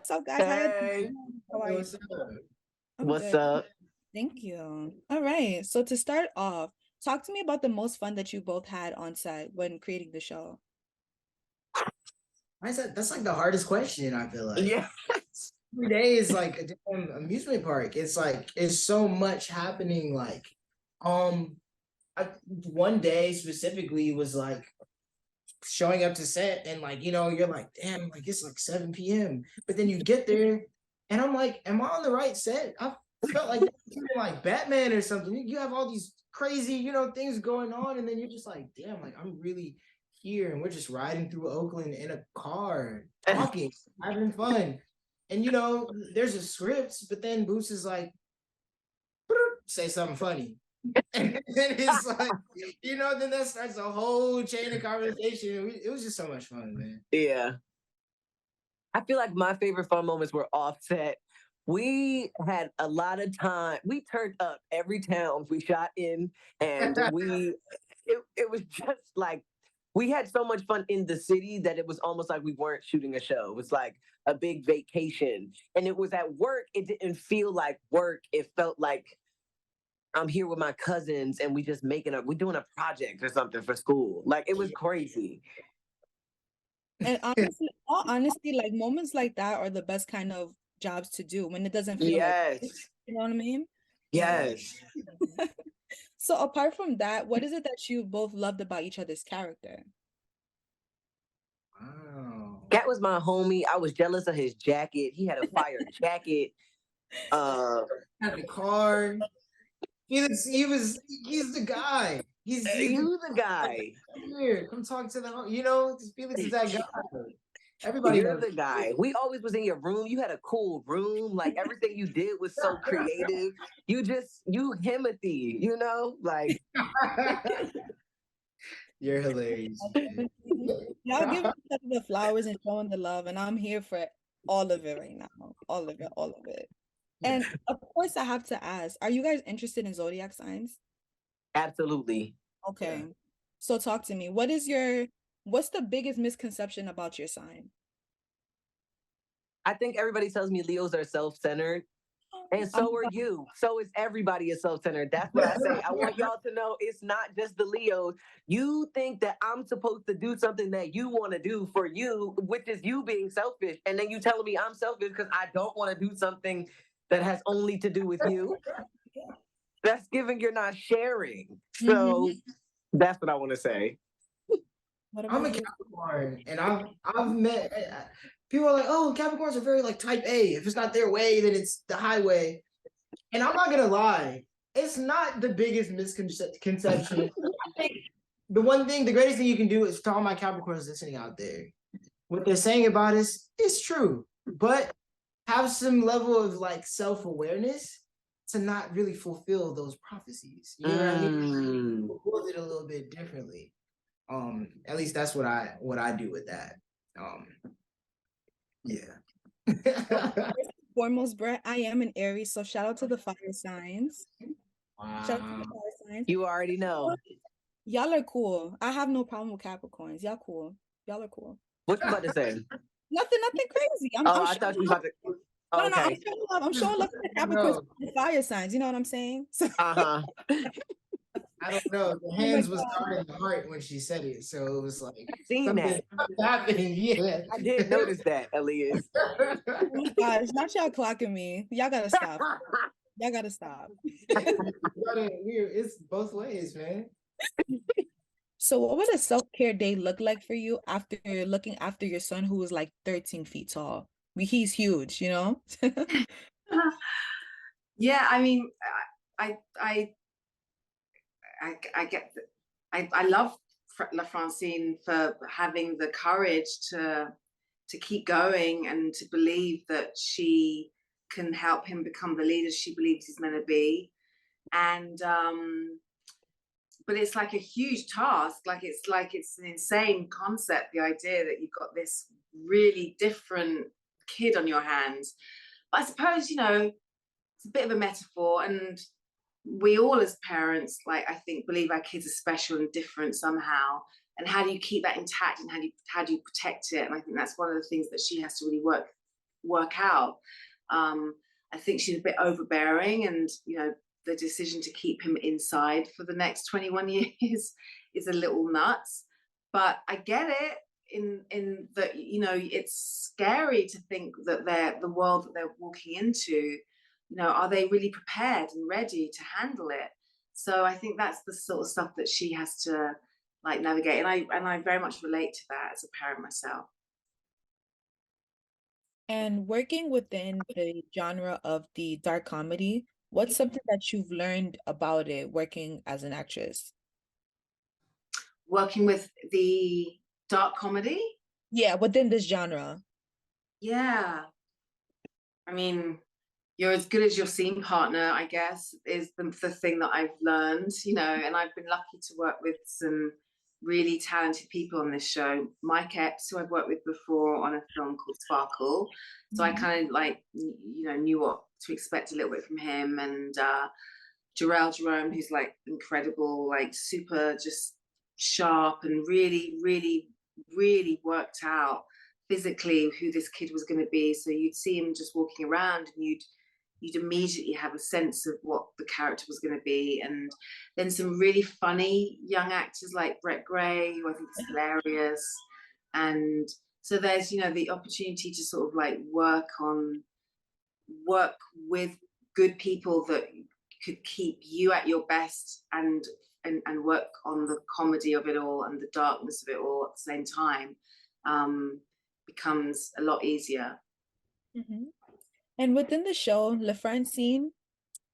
What's up, guys? Hey. How are you? What's up? I'm What's good. up? Thank you. All right. So to start off, talk to me about the most fun that you both had on set when creating the show. That's like the hardest question, I feel like. Yeah. Every day is like a damn amusement park. It's like it's so much happening. Like, one day specifically was like showing up to set and like, you're like, damn, like it's like 7 p.m. But then you get there and I'm like, am I on the right set? I felt like like Batman or something. You have all these crazy, things going on, and then you're just like, damn, like I'm really here, and we're just riding through Oakland in a car, talking, having fun. And there's a script, but then Boots is like, say something funny. And then it's like, then that starts a whole chain of conversation. It was just so much fun, man. Yeah. I feel like my favorite fun moments were offset. We had a lot of time. We turned up every town we shot in, and it was just like we had so much fun in the city that it was almost like we weren't shooting a show. It was like a big vacation. And it was at work. It didn't feel like work. It felt like I'm here with my cousins and we're doing a project or something for school. Like it was crazy. And honestly, all honesty, like moments like that are the best kind of jobs to do when it doesn't feel like, you know what I mean? Yes. So apart from that, what is it that you both loved about each other's character? Wow. Cat was my homie. I was jealous of his jacket. He had a fire jacket. Had the car. He's the guy. He's the guy. Here, come talk to Felix is that guy. Everybody You're knows. the guy. We always was in your room. You had a cool room. Like everything you did was so creative. You Himothy, like. You're hilarious. Y'all give each other the flowers and showing the love, and I'm here for all of it right now. All of it, all of it. And of course, I have to ask, are you guys interested in zodiac signs? Absolutely. Okay. Yeah. So talk to me. What's the biggest misconception about your sign? I think everybody tells me Leos are self-centered. And so are you. So is everybody is self-centered. That's what I say. I want y'all to know it's not just the Leos. You think that I'm supposed to do something that you want to do for you, which is you being selfish. And then you telling me I'm selfish because I don't want to do something that has only to do with you. That's giving you're not sharing. So that's what I want to say. I'm a Capricorn, and I've met people are like, oh, Capricorns are very like type A. If it's not their way, then it's the highway. And I'm not gonna lie, it's not the biggest misconception. I think the greatest thing you can do is to all my Capricorns listening out there. What they're saying about us is true, but have some level of like self-awareness to not really fulfill those prophecies. You know what I mean? Fulfill it a little bit differently. At least that's what I do with that. Yeah. First and foremost, Brett, I am an Aries, so shout out to the fire signs. Wow. Shout out to the fire signs. You already know. Y'all are cool. I have no problem with Capricorns. Y'all cool. Y'all are cool. What you about to say? Nothing crazy. I thought you were about to. No, I'm showing love to the Capricorns and fire signs. You know what I'm saying? So... I don't know. The hands was not in the heart when she said it, so it was like seen that happened. Yeah, I did notice that, Allius. Oh my gosh, not y'all clocking me. Y'all gotta stop. Y'all gotta stop. It's both ways, man. So, what would a self-care day look like for you after looking after your son, who is like 13 feet tall? He's huge, you know. Yeah, I mean, I love La Francine for having the courage to keep going and to believe that she can help him become the leader she believes he's meant to be. And but it's like a huge task. It's an insane concept, the idea that you've got this really different kid on your hands. But I suppose, it's a bit of a metaphor, and we all as parents, I think, believe our kids are special and different somehow. And how do you keep that intact, and how do you protect it? And I think that's one of the things that she has to really work work out. I think she's a bit overbearing, and the decision to keep him inside for the next 21 years is a little nuts. But I get it in that it's scary to think that the world that they're walking into, are they really prepared and ready to handle it? So I think that's the sort of stuff that she has to like navigate, and I very much relate to that as a parent myself. And working within the genre of the dark comedy, what's something that you've learned about it working as an actress? Working with the dark comedy? Yeah, within this genre. Yeah. I mean, you're as good as your scene partner, I guess, is the thing that I've learned, and I've been lucky to work with some really talented people on this show. Mike Epps, who I've worked with before on a film called Sparkle. So I kind of like, knew what to expect a little bit from him. And Jharrel Jerome, who's like incredible, like super just sharp and really, really, really worked out physically who this kid was going to be. So you'd see him just walking around, and you'd immediately have a sense of what the character was going to be. And then some really funny young actors like Brett Gray, who I think is hilarious. And so there's, the opportunity to sort of like work with good people that could keep you at your best, and work on the comedy of it all and the darkness of it all at the same time, becomes a lot easier. Mm-hmm. And within the show, LaFrancine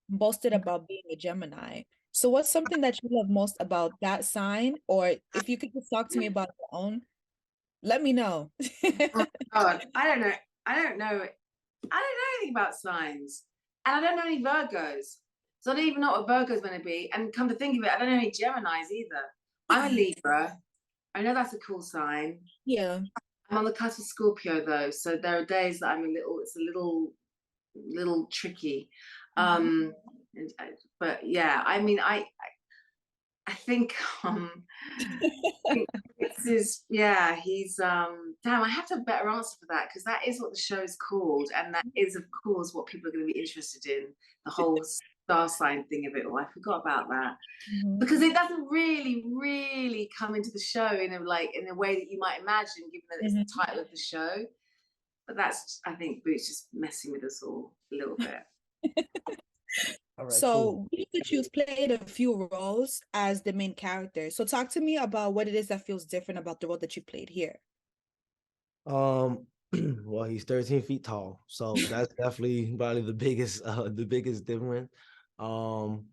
boasted about being a Gemini. So what's something that you love most about that sign? Or if you could just talk to me about your own, let me know. Oh God, I don't know. I don't know anything about signs. And I don't know any Virgos. So I don't even know what a Virgo's going to be. And come to think of it, I don't know any Geminis either. I'm a Libra. I know that's a cool sign. Yeah. I'm on the cusp of Scorpio though. So there are days that it's a little tricky. But yeah, I mean, I think this is, yeah, he's damn, I have to have a better answer for that, because that is what the show is called, and that is of course what people are going to be interested in, the whole star sign thing of it all. I forgot about that. Because it doesn't really come into the show in a way that you might imagine, given that it's the title of the show. But that's, I think Boots just messing with us all a little bit. All right, So cool. we could choose played a few roles as the main character. So talk to me about what it is that feels different about the role that you played here. Well, he's 13 feet tall, so that's definitely probably the biggest difference. I don't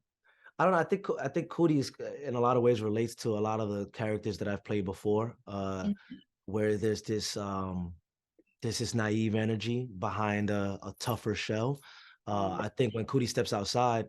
know. I think Cootie is in a lot of ways relates to a lot of the characters that I've played before, where there's this naive energy behind a tougher shell. I think when Cootie steps outside,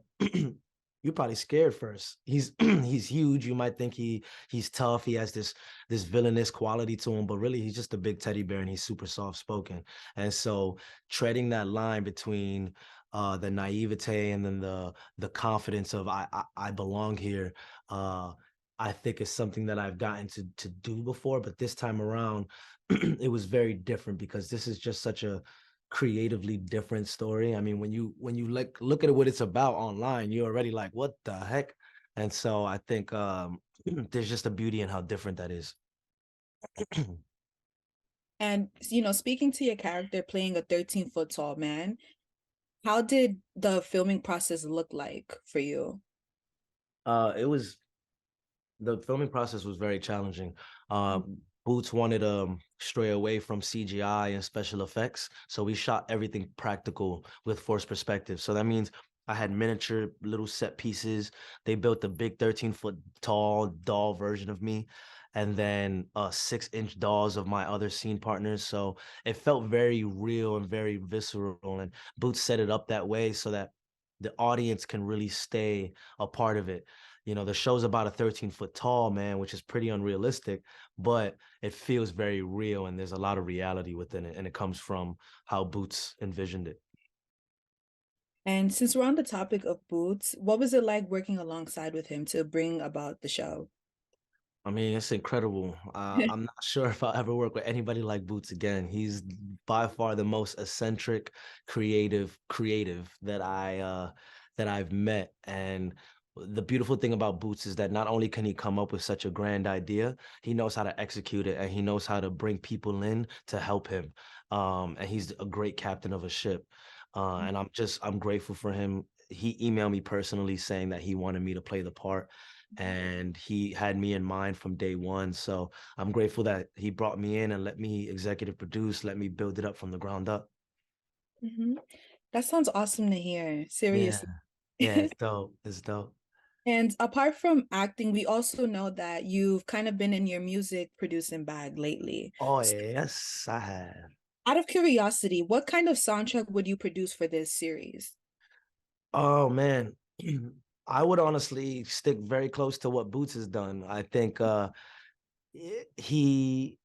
you're probably scared first. He's he's huge. You might think he's tough. He has this villainous quality to him, but really he's just a big teddy bear, and he's super soft spoken. And so treading that line between the naivete and then the confidence of I belong here. I think is something that I've gotten to do before, but this time around, it was very different because this is just such a creatively different story. I mean, when you look at what it's about online, you're already like, what the heck? And so I think there's just a beauty in how different that is. And speaking to your character playing a 13-foot tall man, how did the filming process look like for you? The filming process was very challenging. Boots wanted to stray away from CGI and special effects, so we shot everything practical with forced perspective. So that means I had miniature little set pieces. They built a big 13-foot tall doll version of me, and then 6-inch dolls of my other scene partners. So it felt very real and very visceral. And Boots set it up that way so that the audience can really stay a part of it. The show's about a 13-foot tall man, which is pretty unrealistic, but it feels very real, and there's a lot of reality within it, and it comes from how Boots envisioned it. And since we're on the topic of Boots, what was it like working alongside with him to bring about the show? I mean, it's incredible. I'm not sure if I'll ever work with anybody like Boots again. He's by far the most eccentric, creative that I've met. And the beautiful thing about Boots is that not only can he come up with such a grand idea, he knows how to execute it, and he knows how to bring people in to help him. And he's a great captain of a ship. And I'm grateful for him. He emailed me personally saying that he wanted me to play the part, and he had me in mind from day one. So I'm grateful that he brought me in and let me executive produce, let me build it up from the ground up. Mhm. That sounds awesome to hear, Yeah, seriously. yeah, it's dope. It's dope. And apart from acting, we also know that you've kind of been in your music producing bag lately. Oh, So yes, I have. out of curiosity, what kind of soundtrack would you produce for this series? Oh man. I would honestly stick very close to what Boots has done. I think he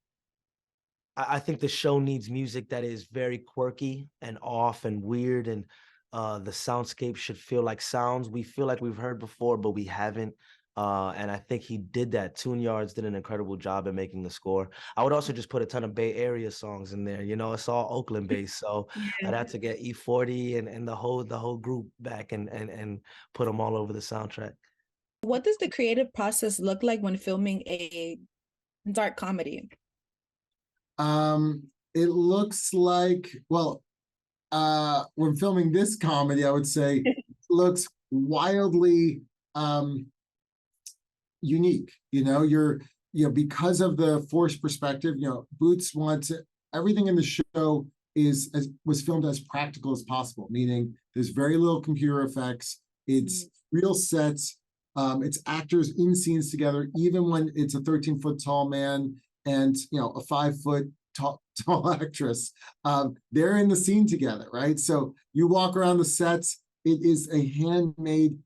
I think the show needs music that is very quirky and off and weird, and the soundscape should feel like sounds we feel like we've heard before, but we haven't. And I think he did that. Tune Yards did an incredible job at making the score. I would also just put a ton of Bay Area songs in there. You know, it's all Oakland based, so I'd Yeah. have to get E40 and the whole group back and put them all over the soundtrack. What does the creative process look like when filming a dark comedy? It looks like, well, when filming this comedy, I would say it looks wildly unique. Because of the forced perspective, Boots wants everything in the show was filmed as practical as possible, meaning there's very little computer effects. It's real sets. It's actors in scenes together, even when it's a 13-foot tall man and a 5-foot tall actress. They're in the scene together, right? So you walk around the sets. It is a handmade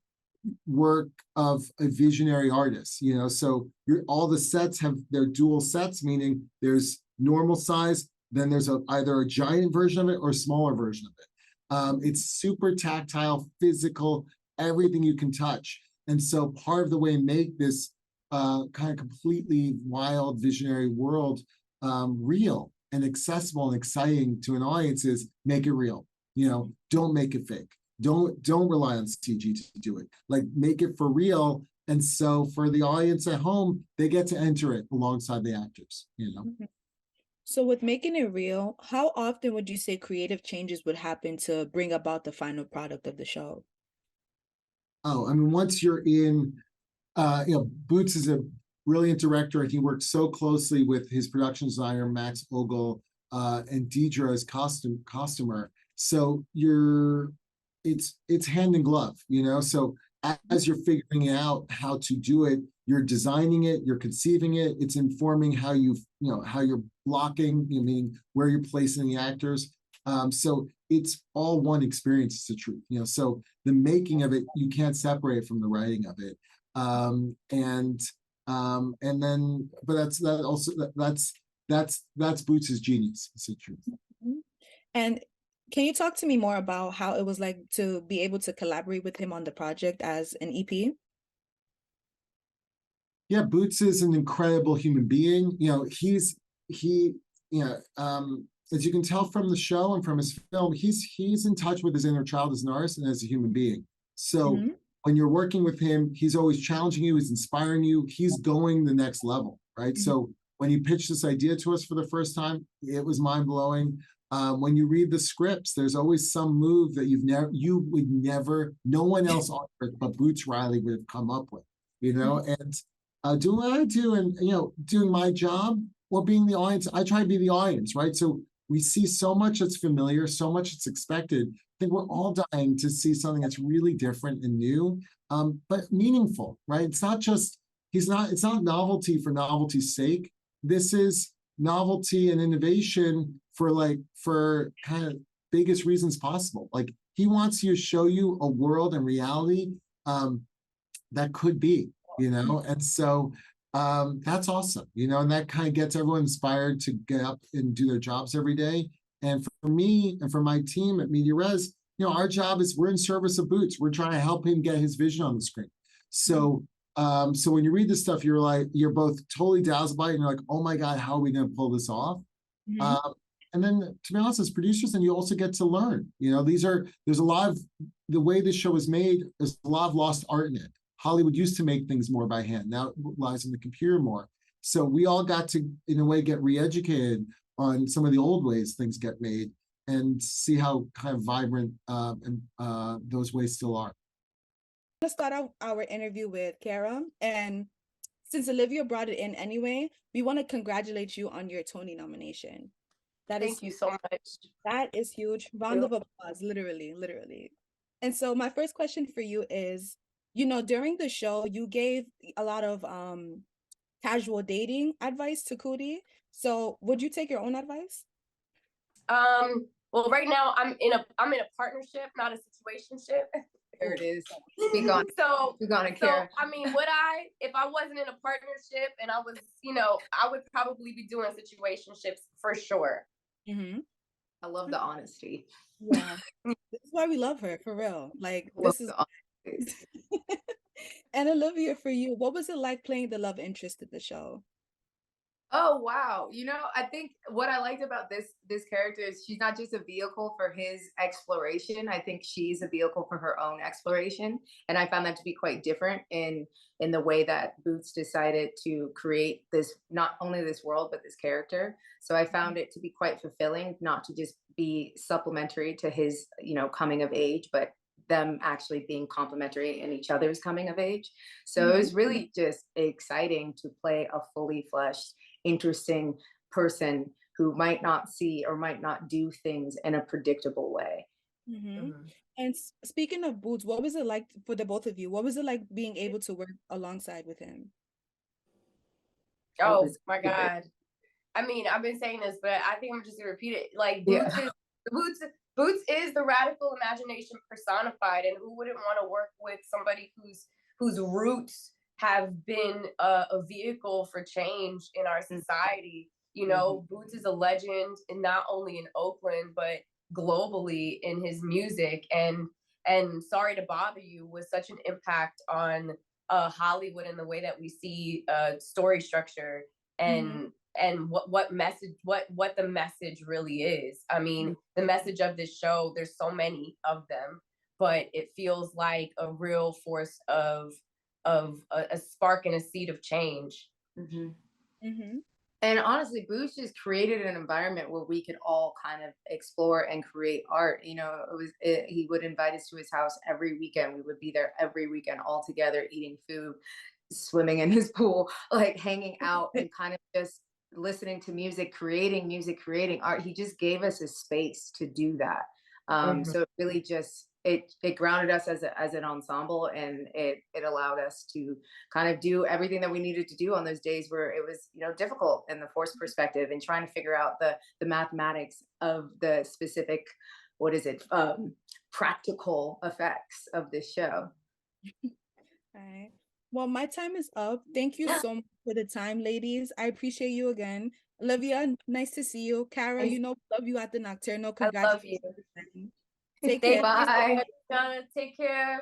work of a visionary artist. So all the sets have their dual sets, meaning there's normal size, then there's either a giant version of it or a smaller version of it. It's super tactile, physical, everything you can touch. And so part of the way make this kind of completely wild visionary world real and accessible and exciting to an audience is make it real. Don't make it fake. Don't rely on CG to do it. Like, make it for real. And so for the audience at home, they get to enter it alongside the actors. So with making it real, how often would you say creative changes would happen to bring about the final product of the show? Oh, I mean, once you're in, Boots is a brilliant director, and he worked so closely with his production designer, Max Ogle, and Deidre as costumer. So it's hand in glove, so as you're figuring out how to do it, you're designing it, you're conceiving it, it's informing how you're blocking, meaning where you're placing the actors. So it's all one experience, it's the truth, so the making of it, you can't separate from the writing of it. And then, but that's Boots's genius, it's the truth. And can you talk to me more about how it was like to be able to collaborate with him on the project as an EP? Yeah, Boots is an incredible human being. As you can tell from the show and from his film, he's in touch with his inner child as an artist and as a human being. So when you're working with him, he's always challenging you, he's inspiring you, he's going the next level, right? So when he pitched this idea to us for the first time, it was mind-blowing. When you read the scripts, there's always some move that you would never, no one else on earth but Boots Riley would have come up with, and doing what I do, and doing my job or being the audience. I try to be the audience, right? So we see so much that's familiar, so much that's expected. I think we're all dying to see something that's really different and new, but meaningful, right? It's not novelty for novelty's sake. This is novelty and innovation for kind of biggest reasons possible. Like, he wants you to show you a world and reality that could be, and so that's awesome, and that kind of gets everyone inspired to get up and do their jobs every day. And for me and for my team at Media Res, our job is we're in service of Boots. We're trying to help him get his vision on the screen. So So when you read this stuff, you're both totally dazzled by it, and you're like, oh my God, how are we going to pull this off? And then, to be honest, as producers, then you also get to learn. There's a lot of, the way this show is made, there's a lot of lost art in it. Hollywood used to make things more by hand. Now it lies in the computer more. So we all got to, in a way, get re-educated on some of the old ways things get made and see how kind of vibrant those ways still are. Let's start out our interview with Kara. And since Olivia brought it in anyway, we want to congratulate you on your Tony nomination. Thank you so much. That is huge. Round of applause, literally. And so my first question for you is, during the show, you gave a lot of casual dating advice to Cootie. So would you take your own advice? Well, right now I'm in a partnership, not a situationship. There it is. Speak on it. Kara. I mean, if I wasn't in a partnership and I was, I would probably be doing situationships for sure. I love the honesty. Yeah. This is why we love her, for real. Like, this is And Olivia, for you, what was it like playing the love interest in the show? Oh, wow. I think what I liked about this character is she's not just a vehicle for his exploration. I think she's a vehicle for her own exploration. And I found that to be quite different in the way that Boots decided to create this, not only this world, but this character. So I found it to be quite fulfilling, not to just be supplementary to his, coming of age, but them actually being complementary in each other's coming of age. So it was really just exciting to play a fully fleshed, interesting person who might not see or might not do things in a predictable way. And speaking of Boots, what was it like for the both of you? What was it like being able to work alongside with him? Oh my God. I mean, I've been saying this, but I think I'm just gonna repeat it. Like Boots is the radical imagination personified, and who wouldn't want to work with somebody whose roots have been a vehicle for change in our society? Boots is a legend, and not only in Oakland but globally in his music. And Sorry to Bother You was such an impact on Hollywood and the way that we see story structure and what the message really is. I mean, the message of this show, there's so many of them, but it feels like a real force of a spark and a seed of change. And honestly, Boots just created an environment where we could all kind of explore and create art. He would invite us to his house every weekend. We would be there every weekend all together, eating food, swimming in his pool, like hanging out and kind of just listening to music, creating art. He just gave us a space to do that. So it really just, it grounded us as an ensemble, and it allowed us to kind of do everything that we needed to do on those days where it was, difficult in the force perspective and trying to figure out the mathematics of the specific, practical effects of this show. All right. Well, my time is up. Thank you so much for the time, ladies. I appreciate you again. Olivia, nice to see you. Kara, love you at the Nocturnal. Congratulations. I love you. Take care. Bye. Take care.